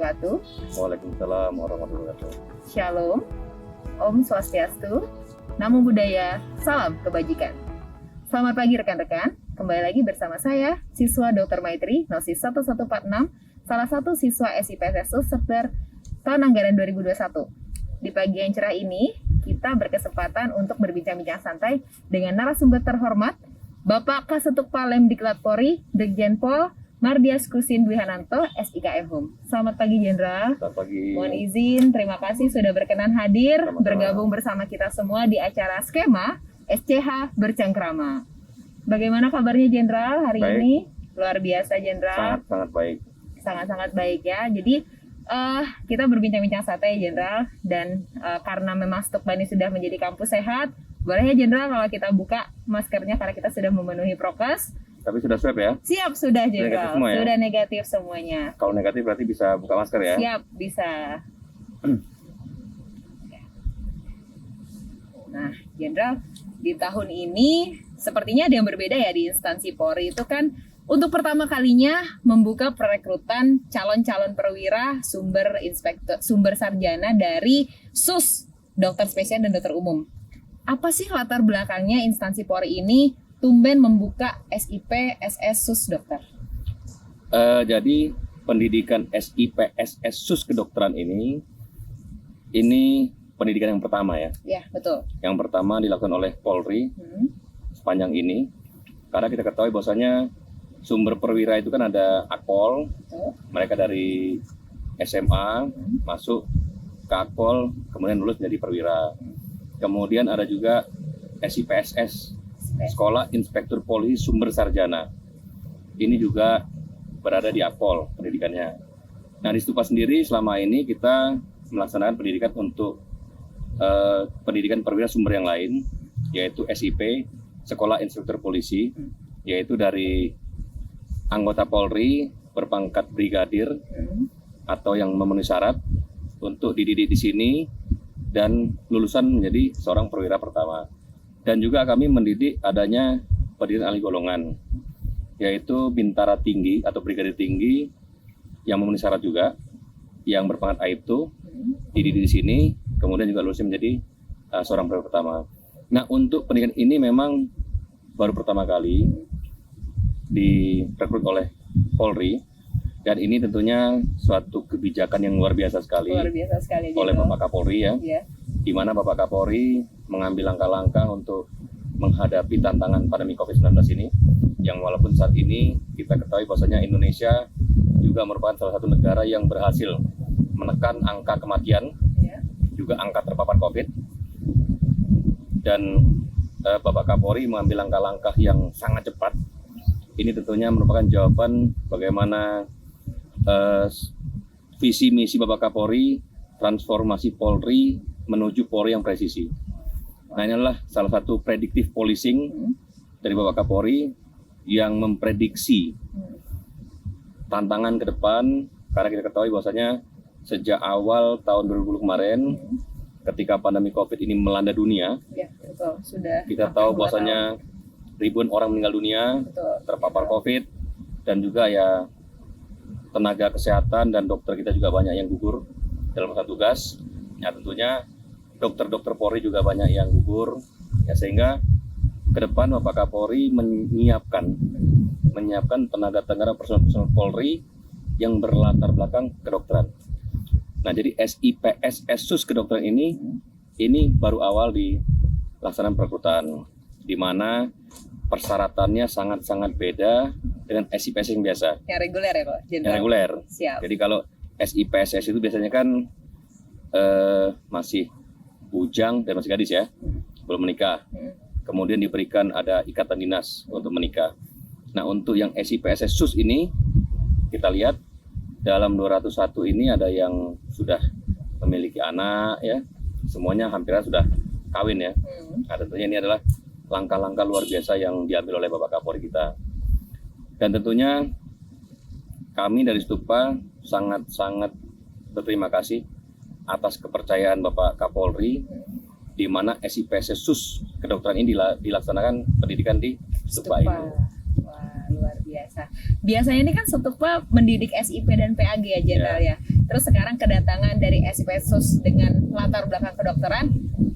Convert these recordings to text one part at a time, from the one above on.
wabarakatuh. Waalaikumsalam warahmatullahi wabarakatuh. Shalom, Om Swastiastu, Namo Buddhaya, Salam Kebajikan. Selamat pagi rekan-rekan, kembali lagi bersama saya, siswa Dr. Maitri, Nosis 1146, salah satu siswa SIPSS September tahun anggaran 2021. Di pagi yang cerah ini, kita berkesempatan untuk berbincang-bincang santai dengan narasumber terhormat, Bapak Kasetuk Palem Diklat Polri, Brigjen Pol Mardias Kusin Dwi Hananto, SIKM Hum. Selamat pagi Jenderal. Selamat pagi. Mohon izin, terima kasih sudah berkenan hadir Sama-sama. bergabung bersama kita semua di acara Skema SCH Bercengkrama. Bagaimana kabarnya Jenderal hari Baik. ini? Luar biasa Jenderal. Sangat baik. Sangat-sangat baik ya. Jadi kita berbincang-bincang santai Jenderal, dan karena memang stok Bani sudah menjadi kampus sehat, boleh ya Jenderal kalau kita buka maskernya karena kita sudah memenuhi prokes. Tapi sudah swab ya? Siap sudah Negatif Jenderal. semua ya? Sudah negatif semuanya. Kalau negatif berarti bisa buka masker ya? Siap, bisa. Nah, Jenderal, di tahun ini sepertinya ada yang berbeda ya di instansi Polri itu kan untuk pertama kalinya membuka perekrutan calon-calon perwira sumber sarjana dari SUS, dokter spesial dan dokter umum. Apa sih latar belakangnya instansi Polri ini tumben membuka SIP SS SUS dokter? Jadi pendidikan SIP SS SUS kedokteran ini pendidikan yang pertama ya. Ya, betul. Yang pertama dilakukan oleh Polri sepanjang ini. Karena kita ketahui bahwasanya sumber perwira itu kan ada Akpol, Betul. mereka dari SMA masuk ke Akpol, kemudian lulus menjadi perwira. Kemudian ada juga SIPSS, Sekolah Inspektur Polisi Sumber Sarjana. Ini juga berada di Akpol pendidikannya. Nah di Stupa sendiri selama ini kita melaksanakan pendidikan untuk pendidikan perwira sumber yang lain, yaitu SIP, Sekolah Inspektur Polisi, yaitu dari anggota Polri berpangkat brigadir atau yang memenuhi syarat untuk dididik di sini dan lulusan menjadi seorang perwira pertama. Dan juga kami mendidik adanya pendidikan ahli golongan, yaitu bintara tinggi atau brigadir tinggi yang memenuhi syarat juga, yang berpangkat Aibtu, dididik di sini, kemudian juga lulus menjadi seorang perwira pertama. Nah untuk pendidikan ini memang baru pertama kali direkrut oleh Polri, dan ini tentunya suatu kebijakan yang luar biasa sekali, oleh Bapak Kapolri ya. Di mana Bapak Kapolri mengambil langkah-langkah untuk menghadapi tantangan pandemi COVID-19 ini, yang walaupun saat ini kita ketahui bahwasanya Indonesia juga merupakan salah satu negara yang berhasil menekan angka kematian, juga angka terpapar COVID, dan Bapak Kapolri mengambil langkah-langkah yang sangat cepat. Ini tentunya merupakan jawaban bagaimana visi misi Bapak Kapolri, transformasi Polri menuju Polri yang presisi. Nah ini adalah salah satu predictive policing dari Bapak Kapolri yang memprediksi tantangan ke depan, karena kita ketahui bahwasanya sejak awal tahun 2020 kemarin ketika pandemi COVID ini melanda dunia, Betul. Sudah kita tahu bahwasanya ribuan orang meninggal dunia terpapar COVID, dan juga ya tenaga kesehatan dan dokter kita juga banyak yang gugur dalam masa tugas. Ya tentunya dokter-dokter Polri juga banyak yang gugur, ya sehingga ke depan Bapak Kapolri menyiapkan tenaga personel Polri yang berlatar belakang kedokteran. Nah jadi SIPSS SUS kedokteran ini baru awal dilaksanakan perekrutan, di mana persyaratannya sangat-sangat beda dengan SIPSS yang biasa. Yang reguler ya Pak? Yang reguler. Siap. Jadi kalau SIPSS itu biasanya kan masih bujang dan masih gadis ya, belum menikah. Kemudian diberikan ada ikatan dinas untuk menikah. Nah untuk yang SIPSS SUS ini kita lihat dalam 201 ini ada yang sudah memiliki anak ya, semuanya hampir sudah kawin ya. Nah tentunya ini adalah langkah-langkah luar biasa yang diambil oleh Bapak Kapolri kita. Dan tentunya kami dari Stupa sangat-sangat berterima kasih atas kepercayaan Bapak Kapolri, di mana SIPSS SUS kedokteran ini dilaksanakan pendidikan di Stupa ini. Wah, luar biasa. Biasanya ini kan Stupa mendidik SIP dan PAG ya Jenderal ya. terus sekarang kedatangan dari SIPSUS dengan latar belakang kedokteran,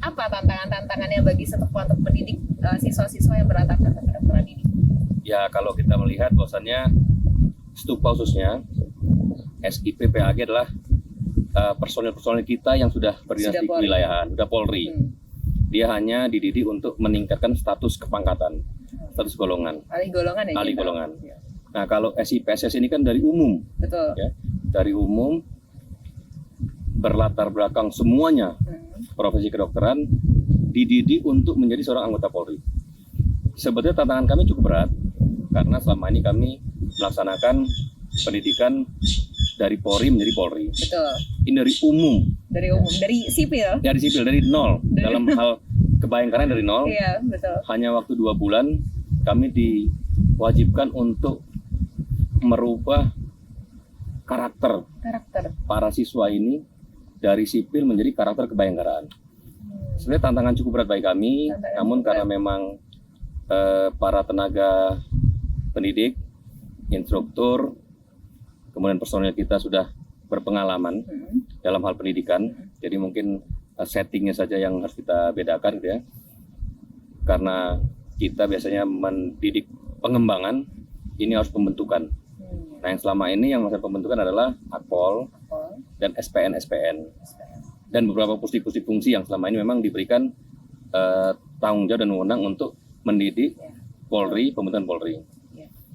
apa tantangannya bagi sekolah untuk mendidik siswa-siswa yang berlatar belakang kedokteran ini? Ya, kalau kita melihat bahwasannya Stupa khususnya SIP PAG adalah personil-personil kita yang sudah berdinas di kewilayahan, sudah Polri. Dia hanya dididik untuk meningkatkan status kepangkatan, status golongan. Alih golongan ya? Alih golongan. Nah, kalau SIPSS ini kan dari umum. Betul. Ya, dari umum berlatar belakang semuanya profesi kedokteran dididik untuk menjadi seorang anggota Polri. Sebetulnya tantangan kami cukup berat karena selama ini kami melaksanakan pendidikan dari Polri menjadi Polri. Betul. Ini dari umum. Dari umum, dari sipil. Dari sipil, dari nol. Dalam hal kebayangkaran dari nol. Iya, betul. Hanya waktu 2 bulan kami diwajibkan untuk merubah karakter para siswa ini dari sipil menjadi karakter kebayangkaraan. Sebenarnya tantangan cukup berat bagi kami, namun karena memang para tenaga pendidik, instruktur, kemudian personil kita sudah berpengalaman dalam hal pendidikan, jadi mungkin settingnya saja yang harus kita bedakan gitu ya. Karena kita biasanya mendidik pengembangan, ini harus pembentukan. Nah, yang selama ini yang masa pembentukan adalah Akpol dan SPN dan beberapa pusti-pusti fungsi yang selama ini memang diberikan tanggung jawab dan wewenang untuk mendidik Polri, pembentukan Polri.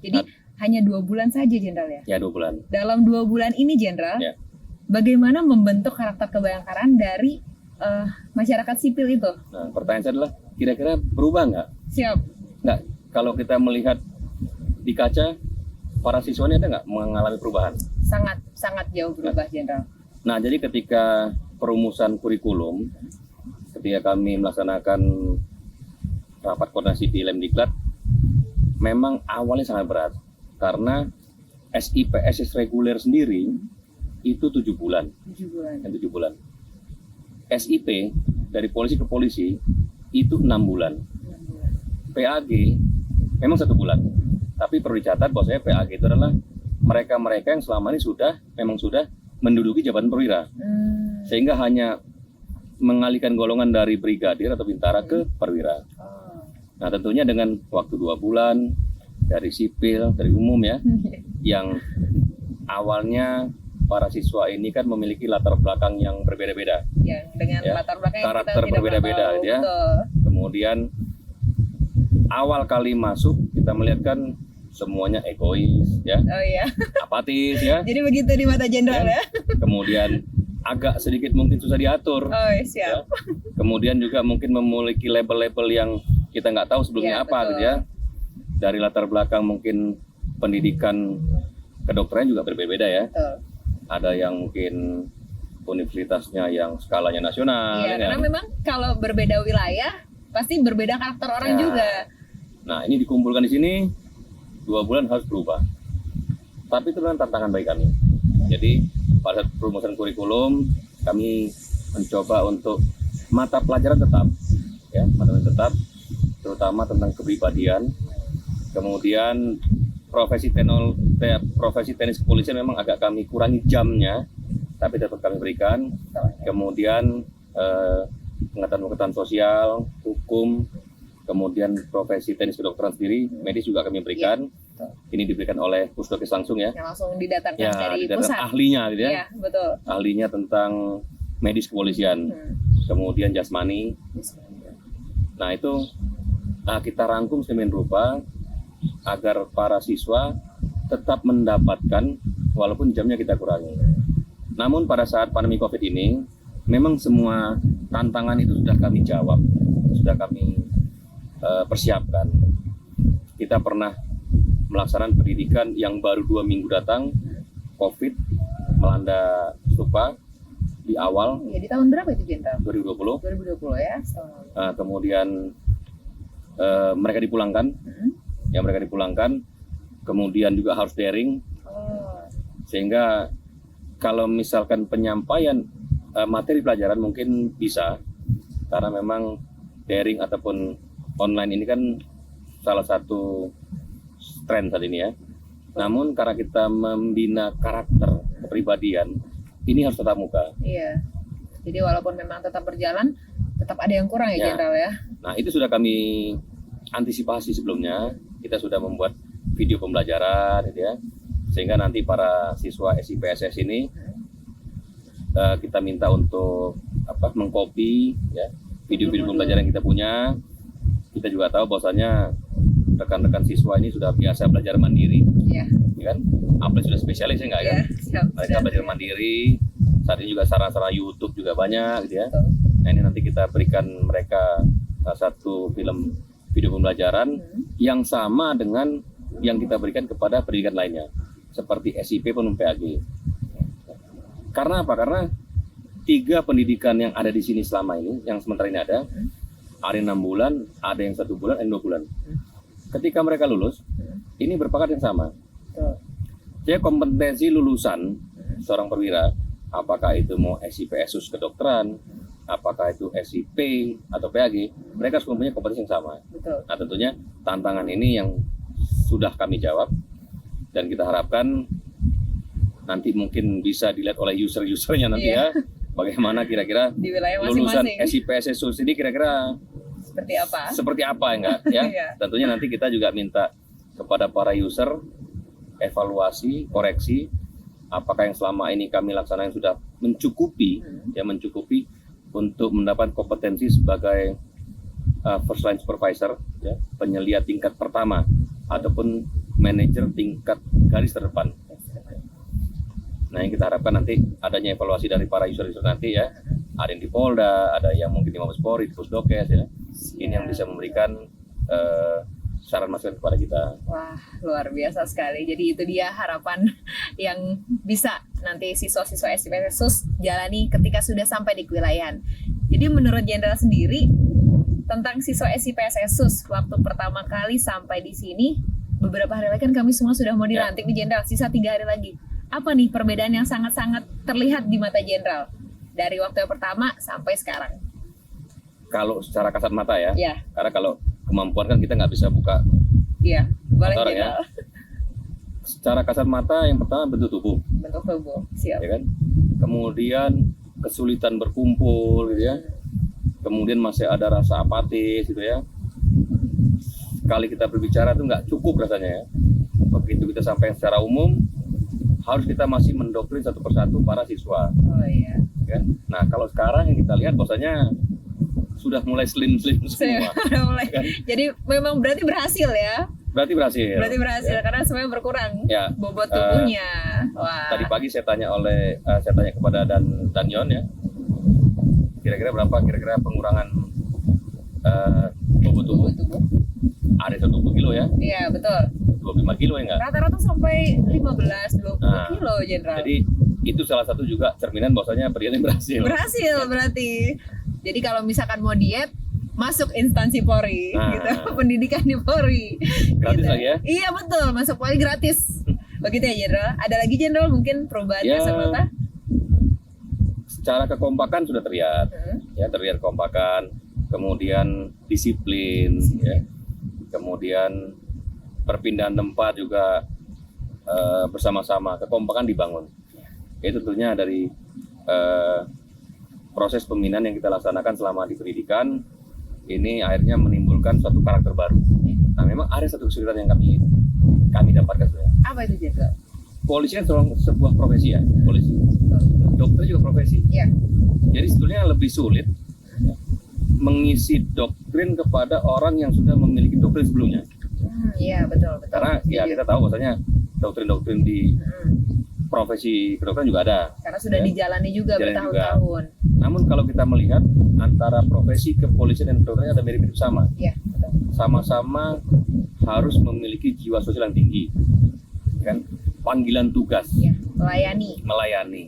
Jadi hanya 2 bulan saja, Jenderal ya? Ya, 2 bulan. Dalam 2 bulan ini, Jenderal, bagaimana membentuk karakter kebayangkaran dari masyarakat sipil itu? Nah, pertanyaan saya adalah, kira-kira berubah nggak? Siap. Nggak. Kalau kita melihat di kaca, para siswa ini ada nggak mengalami perubahan? Sangat jauh berubah, Jenderal. Nah, jadi ketika perumusan kurikulum, ketika kami melaksanakan rapat koordinasi di Lemdiklat, memang awalnya sangat berat. Karena SIPSS reguler sendiri itu 7 bulan. 7 bulan. SIP dari polisi ke polisi itu 6 bulan. PAG memang 1 bulan. Tapi perlu dicatat bahwasanya PAG itu adalah mereka-mereka yang selama ini sudah menduduki jabatan perwira. Sehingga hanya mengalihkan golongan dari brigadir atau bintara ke perwira. Nah, tentunya dengan waktu 2 bulan dari sipil, dari umum ya, yang awalnya para siswa ini kan memiliki latar belakang yang berbeda-beda. Ya, dengan latar belakang yang karakter berbeda-beda ya. Kemudian awal kali masuk kita melihat kan semuanya egois ya. Oh iya. Apatis ya. Jadi begitu di mata Jenderal ya. Kemudian agak sedikit mungkin susah diatur. Oh, siap. Ya. Kemudian juga mungkin memiliki label-label yang kita nggak tahu sebelumnya apa gitu ya. Dari latar belakang mungkin pendidikan kedokteran juga berbeda ya. Betul. Ada yang mungkin universitasnya yang skalanya nasional. Iya, karena memang kalau berbeda wilayah pasti berbeda karakter orang juga. Nah, ini dikumpulkan di sini 2 bulan harus berubah. Tapi itu memang tantangan bagi kami. Jadi pada saat perumusan kurikulum kami mencoba untuk mata pelajaran tetap, ya, mata pelajaran tetap, terutama tentang kepribadian. Kemudian profesi teknis kepolisian memang agak kami kurangi jamnya, tapi tetap kami berikan. Kemudian pengetahuan sosial, hukum, kemudian profesi teknis kedokteran sendiri, medis juga kami berikan. Ini diberikan oleh Pusdokes langsung ya. Yang langsung didatangkan dari pusat. Ahlinya gitu ya. Iya, betul. Ahlinya tentang medis kepolisian. Kemudian jasmani. Nah, itu kita rangkum sedemikian rupa agar para siswa tetap mendapatkan walaupun jamnya kita kurangi. Namun pada saat pandemi Covid ini, memang semua tantangan itu sudah kami jawab, sudah kami persiapkan. Kita pernah melaksanakan pendidikan yang baru 2 minggu datang, Covid melanda Stupa di awal. Ya, di tahun berapa itu, Jenderal? 2020. 2020 ya. Kemudian mereka dipulangkan. Ya, mereka dipulangkan. Kemudian juga harus daring. Sehingga kalau misalkan penyampaian materi pelajaran mungkin bisa, karena memang daring ataupun online ini kan salah satu tren saat ini ya. Namun karena kita membina karakter kepribadian ini harus tatap muka. Iya. Jadi walaupun memang tetap berjalan, tetap ada yang kurang ya, Ya. Jenderal ya. Nah, itu sudah kami antisipasi sebelumnya. Kita sudah membuat video pembelajaran, gitu ya, sehingga nanti para siswa SIPSS ini kita minta untuk mengcopy ya video-video pembelajaran yang kita punya. Kita juga tahu bahwasanya rekan-rekan siswa ini sudah biasa belajar mandiri, Iya. ya kan? Apalagi sudah spesialis ya nggak Iya, kan? siap. Mereka belajar mandiri. Saat ini juga sarana-sarana YouTube juga banyak, gitu ya. Betul. Nah, ini nanti kita berikan mereka satu film video pembelajaran yang sama dengan yang kita berikan kepada pendidikan lainnya, seperti SIP maupun PAG. Karena apa? Karena 3 pendidikan yang ada di sini selama ini, yang sementara ini ada yang 6 bulan, ada yang 1 bulan, ada yang 2 bulan. Ketika mereka lulus, ini berpakat yang sama. Betul. Jadi kompetensi lulusan seorang perwira, apakah itu mau SIPSUS kedokteran, apakah itu SIP atau PAG, mereka harus mempunyai kompetensi yang sama. Betul. Nah, tentunya tantangan ini yang sudah kami jawab, dan kita harapkan nanti mungkin bisa dilihat oleh user-usernya nanti Iya. ya, bagaimana kira-kira Di wilayah lulusan masing-masing. SIPSUS ini kira-kira Seperti apa? seperti apa enggak ya. Iya. Tentunya nanti kita juga minta kepada para user evaluasi, koreksi apakah yang selama ini kami laksanakan sudah mencukupi untuk mendapat kompetensi sebagai first line supervisor ya, penyelia tingkat pertama ataupun manajer tingkat garis terdepan. Nah, yang kita harapkan nanti adanya evaluasi dari para user-user nanti ya, ada yang di Polda, ada yang mungkin di Mabes Polri, di Pusdokes ya. Ini yang bisa memberikan saran masukan kepada kita. Wah, luar biasa sekali. Jadi itu dia harapan yang bisa nanti siswa-siswa SIPSUS jalani ketika sudah sampai di kewilayahan. Jadi menurut Jenderal sendiri tentang siswa SIPSUS waktu pertama kali sampai di sini, beberapa hari lagi kan kami semua sudah mau dilantik nih Jenderal, sisa 3 hari lagi. Apa nih perbedaan yang sangat-sangat terlihat di mata Jenderal dari waktu yang pertama sampai sekarang? Kalau secara kasat mata ya, Ya, karena kalau kemampuan kan kita nggak bisa buka iya, boleh mata orang ya. Jenderal. Secara kasat mata yang pertama bentuk tubuh, Bentuk tubuh, siap. ya kan. Kemudian kesulitan berkumpul, gitu ya. Kemudian masih ada rasa apatis, gitu ya. Sekali kita berbicara itu nggak cukup rasanya ya. Begitu kita sampaikan secara umum, harus kita masih mendoktrin satu persatu para siswa. Oh iya. Kan? Nah, kalau sekarang yang kita lihat bahwasanya sudah mulai slim semua. Udah mulai. Kan? Jadi memang berarti berhasil ya. Berarti berhasil. Berarti berhasil Ya. karena semuanya berkurang Ya, bobot tubuhnya. Wah. Tadi pagi saya tanya kepada Danyon ya. Kira-kira berapa pengurangan bobot tubuh? Bobot tubuh. Ada 1 kilo ya, Iya, betul. 25 kilo ya enggak? Rata-rata sampai 15-20 Nah, kilo, Jenderal. Jadi itu salah satu juga cerminan bahwasanya pergian berhasil. Berhasil berarti. Jadi kalau misalkan mau diet, masuk instansi Polri Nah. gitu. Pendidikan di Polri. Gratis gitu. lagi ya? Iya, betul. Masuk Polri gratis. Begitu ya, Jenderal. Ada lagi, Jenderal, mungkin perubahan Ya. kasat mata? Secara kekompakan sudah terlihat. Ya, terlihat kekompakan, kemudian disiplin ya. Kemudian perpindahan tempat juga bersama-sama, kekompakan dibangun. Itu tentunya dari proses pembinaan yang kita laksanakan selama di pendidikan ini akhirnya menimbulkan suatu karakter baru. Nah, memang ada satu kesulitan yang kami dapatkan sebenarnya. Apa itu, Jenderal? Polisi kan sebuah profesi ya, polisi. Dokter juga profesi. Iya. Jadi sebetulnya lebih sulit mengisi doktrin kepada orang yang sudah memiliki doktrin sebelumnya. Iya, betul. Karena ya kita tahu bahwasanya doktrin-doktrin di profesi kedokteran juga ada. Karena sudah Ya. dijalani juga Dijalani bertahun-tahun. Namun kalau kita melihat antara profesi kepolisian dan kedokteran ada mirip-mirip sama. Iya, betul. Sama-sama harus memiliki jiwa sosial yang tinggi. Kan? Panggilan tugas, Iya, melayani. melayani.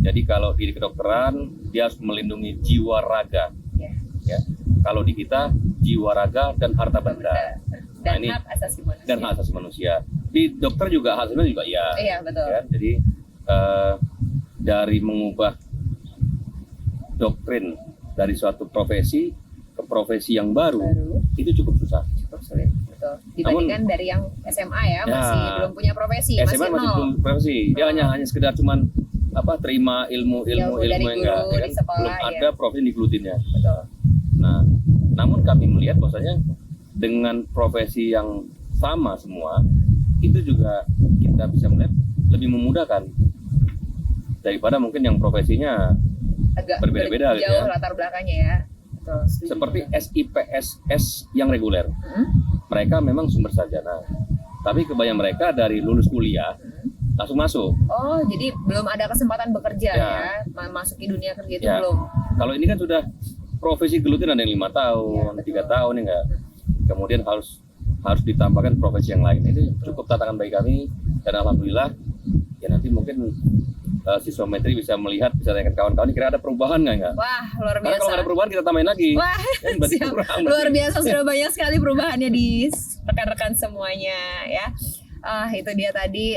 Jadi kalau di kedokteran dia harus melindungi jiwa raga. Iya. Ya. Kalau di kita jiwa raga dan harta benda. Dan ini hak asasi manusia. dan hak asasi manusia. Di dokter juga hak asasi manusia juga ya. Iya, betul. Ya, jadi dari mengubah doktrin dari suatu profesi ke profesi yang baru itu cukup susah. Cukup sulit, betul. Dibandingkan dari yang SMA ya, masih belum punya profesi, SMA masih masih nol. belum profesi. Dia hanya sekedar cuman terima ilmu dari yang guru enggak, di sekolah, belum ada profesi yang digelutinnya. Betul. Nah, namun kami melihat bahwasanya dengan profesi yang sama semua itu juga kita bisa melihat lebih memudahkan daripada mungkin yang profesinya Agak berbeda-beda gitu jauh ya. latar belakangnya ya. Betul, setuju Seperti juga. SIPSS yang reguler, Hmm? mereka memang sumber sarjana, tapi kebanyakan mereka dari lulus kuliah langsung masuk. Oh, jadi belum ada kesempatan bekerja Ya. ya, masuki dunia kerja itu Ya. belum. Kalau ini kan sudah profesi gelutin, ada yang 5 tahun, Ya, 3 betul. tahun ya enggak. Kemudian harus ditambahkan profesi yang lain. Ini cukup tantangan bagi kami, dan alhamdulillah ya nanti mungkin siswa metri bisa melihat, bisa tanyakan kawan-kawan kira ada perubahan nggak? Wah, luar Karena kalau biasa. nggak ada perubahan kita tambahin lagi. Wah, Kan berarti siap. kurang, Luar berarti. biasa, sudah banyak sekali perubahannya di rekan-rekan semuanya ya. Itu dia tadi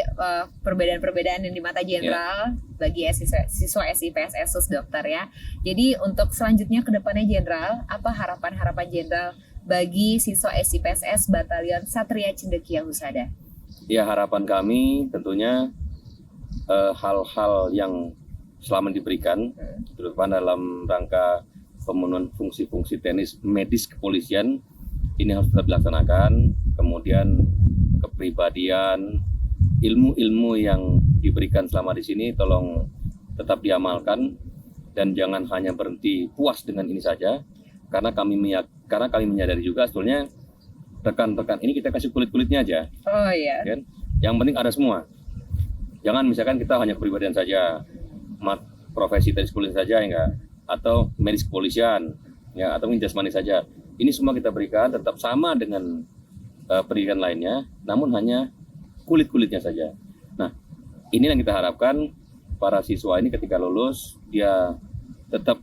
perbedaan-perbedaan yang di mata jenderal bagi siswa SIPSS sus dokter ya. Jadi untuk selanjutnya ke depannya jenderal, apa harapan-harapan jenderal bagi siswa SIPSS Batalion Satria Cendekia Husada? Ya, harapan kami tentunya hal-hal yang selama diberikan, terutama dalam rangka pemenuhan fungsi-fungsi teknis medis kepolisian, ini harus tetap dilaksanakan. Kemudian kepribadian, ilmu-ilmu yang diberikan selama di sini tolong tetap diamalkan, dan jangan hanya berhenti puas dengan ini saja, karena kami menyadari juga sebetulnya rekan-rekan ini kita kasih kulit-kulitnya aja. Oh iya. Kan? Yang penting ada semua. Jangan misalkan kita hanya kepribadian saja, profesi teknis kepolisian saja ya enggak, atau medis kepolisian ya, atau jasmani saja. Ini semua kita berikan tetap sama dengan pendidikan lainnya, namun hanya kulit-kulitnya saja. Nah, ini yang kita harapkan para siswa ini ketika lulus dia tetap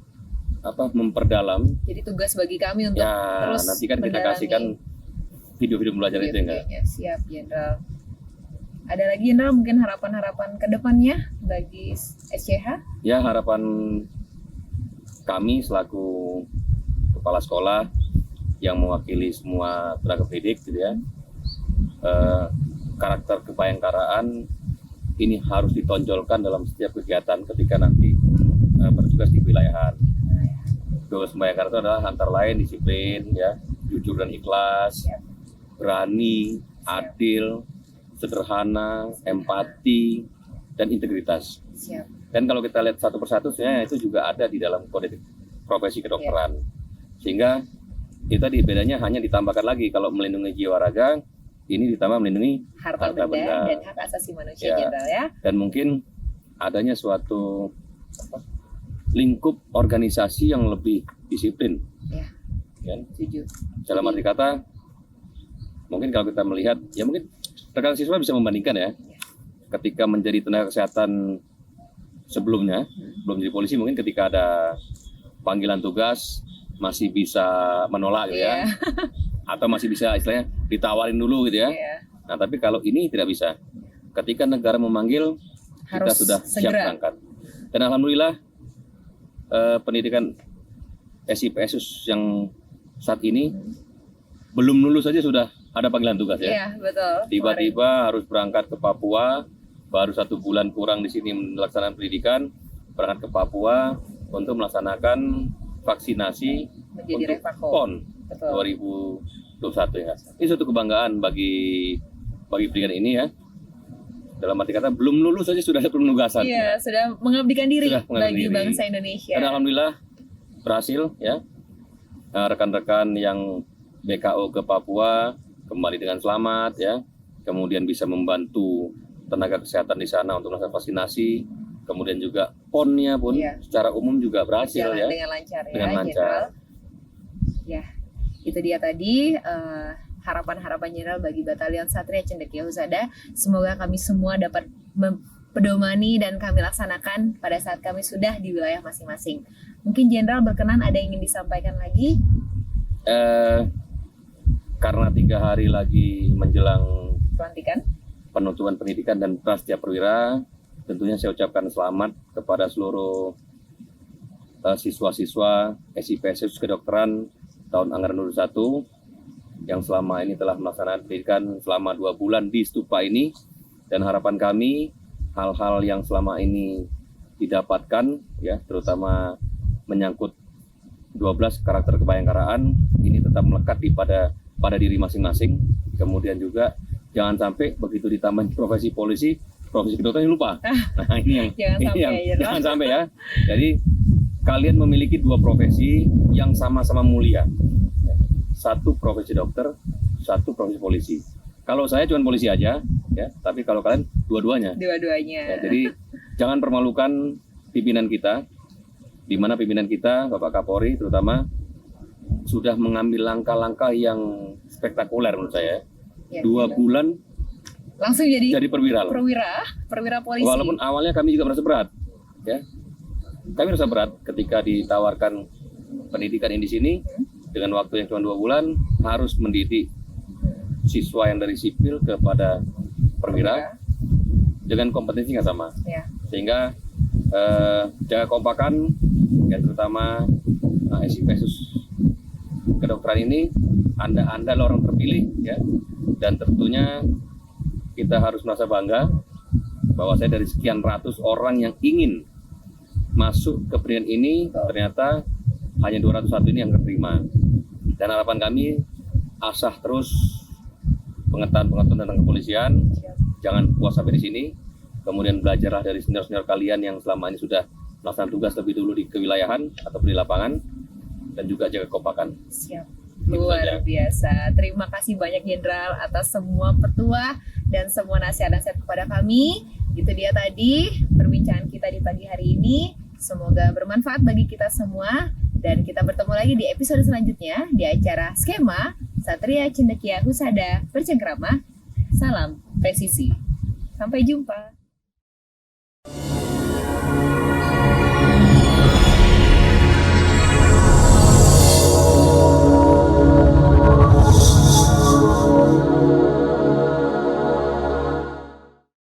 memperdalam. Jadi tugas bagi kami untuk Ya, terus nanti kan kita mendalami kasihkan video-video belajar itu enggak. videonya. Siap, Jenderal. Ada lagi Jenderal mungkin harapan-harapan ke depannya bagi SCH? Ya, harapan kami selaku kepala sekolah yang mewakili semua tenaga pendidik gitu ya, karakter kebayangkaraan ini harus ditonjolkan dalam setiap kegiatan ketika nanti bertugas di wilayahan. Tugas kebayangkaraan itu adalah antara lain disiplin ya, jujur dan ikhlas, berani, adil, sederhana, empati, dan integritas. Siap. Dan kalau kita lihat satu persatu, sebenarnya itu juga ada di dalam kode profesi kedokteran. Sehingga itu tadi bedanya hanya ditambahkan lagi, kalau melindungi jiwa raga, ini ditambah melindungi Harta benda dan hak asasi manusia, Ya. Jenderal ya. Dan mungkin adanya suatu lingkup organisasi yang lebih disiplin. Ya. Kan? Setuju. Dalam arti kata, mungkin kalau kita melihat, ya mungkin rekan siswa bisa membandingkan ya, ketika menjadi tenaga kesehatan sebelumnya, belum jadi polisi, mungkin ketika ada panggilan tugas masih bisa menolak gitu ya, atau masih bisa istilahnya ditawarin dulu gitu ya. Iya. Nah, tapi kalau ini tidak bisa. Ketika negara memanggil, kita Harus sudah siap segera. berangkat. Dan alhamdulillah pendidikan SIPSS yang saat ini belum lulus saja sudah ada panggilan tugas ya. Iya, betul. Tiba-tiba harus berangkat ke Papua, baru 1 bulan kurang di sini melaksanakan pendidikan, berangkat ke Papua untuk melaksanakan vaksinasi Menjadi untuk Revako. PON Betul. 2021 ya. Ini suatu kebanggaan bagi pendidikan ini ya. Dalam arti kata belum lulus saja sudah ada penugasan. Iya, sudah mengabdikan diri Sudah mengabdikan bagi diri. bangsa Indonesia. Dan alhamdulillah berhasil ya. Rekan-rekan yang BKO ke Papua kembali dengan selamat ya. Kemudian bisa membantu tenaga kesehatan di sana untuk melakukan vaksinasi. Kemudian juga PON-nya pun secara umum juga berhasil Berjalan ya. dengan lancar ya, Dengan lancar. Jenderal. Ya, itu dia tadi harapan-harapan Jenderal bagi Batalion Satria Cendekia Husada. Semoga kami semua dapat pedomani dan kami laksanakan pada saat kami sudah di wilayah masing-masing. Mungkin Jenderal berkenan ada yang ingin disampaikan lagi? Karena 3 hari lagi menjelang Pelantikan? penutupan pendidikan dan prasetya perwira, tentunya saya ucapkan selamat kepada seluruh siswa-siswa SIPSS Kedokteran tahun anggaran 2021 yang selama ini telah melaksanakan pendidikan selama 2 bulan di stupa ini. Dan harapan kami hal-hal yang selama ini didapatkan ya, terutama menyangkut 12 karakter kebayangkaraan ini tetap melekat pada diri masing-masing. Kemudian juga jangan sampai begitu ditambah profesi polisi, profesi kedokteran lupa. Nah, jangan sampai ya. Jadi kalian memiliki dua profesi yang sama-sama mulia. Satu profesi dokter, satu profesi polisi. Kalau saya cuma polisi aja ya, tapi kalau kalian dua-duanya. Ya, jadi jangan permalukan pimpinan kita, di mana pimpinan kita, Bapak Kapolri terutama, sudah mengambil langkah-langkah yang spektakuler menurut saya. Ya, 2 bulan langsung jadi perwira polisi. Walaupun awalnya kami juga merasa berat, ya. Kami merasa berat ketika ditawarkan pendidikan ini di sini dengan waktu yang cuma 2 bulan harus mendidik siswa yang dari sipil kepada perwira dengan kompetensi nggak sama, ya. Sehingga jaga kompakan, ya, terutama SIPSUS kedokteran ini, anda adalah orang terpilih, ya, dan tentunya kita harus merasa bangga bahwa saya dari sekian ratus orang yang ingin masuk ke pendidikan ini, ternyata hanya 201 ini yang keterima. Dan harapan kami asah terus pengetahuan tentang kepolisian, jangan puas sampai di sini, kemudian belajarlah dari senior-senior kalian yang selama ini sudah melaksanakan tugas lebih dulu di kewilayahan atau di lapangan, dan juga jaga kompakan. Siap. Luar biasa. Terima kasih banyak Jenderal atas semua petua dan semua nasihat-nasihat kepada kami. Itu dia tadi perbincangan kita di pagi hari ini. Semoga bermanfaat bagi kita semua. Dan kita bertemu lagi di episode selanjutnya di acara Skema Satria Cendekia Husada Bercengkrama. Salam presisi. Sampai jumpa.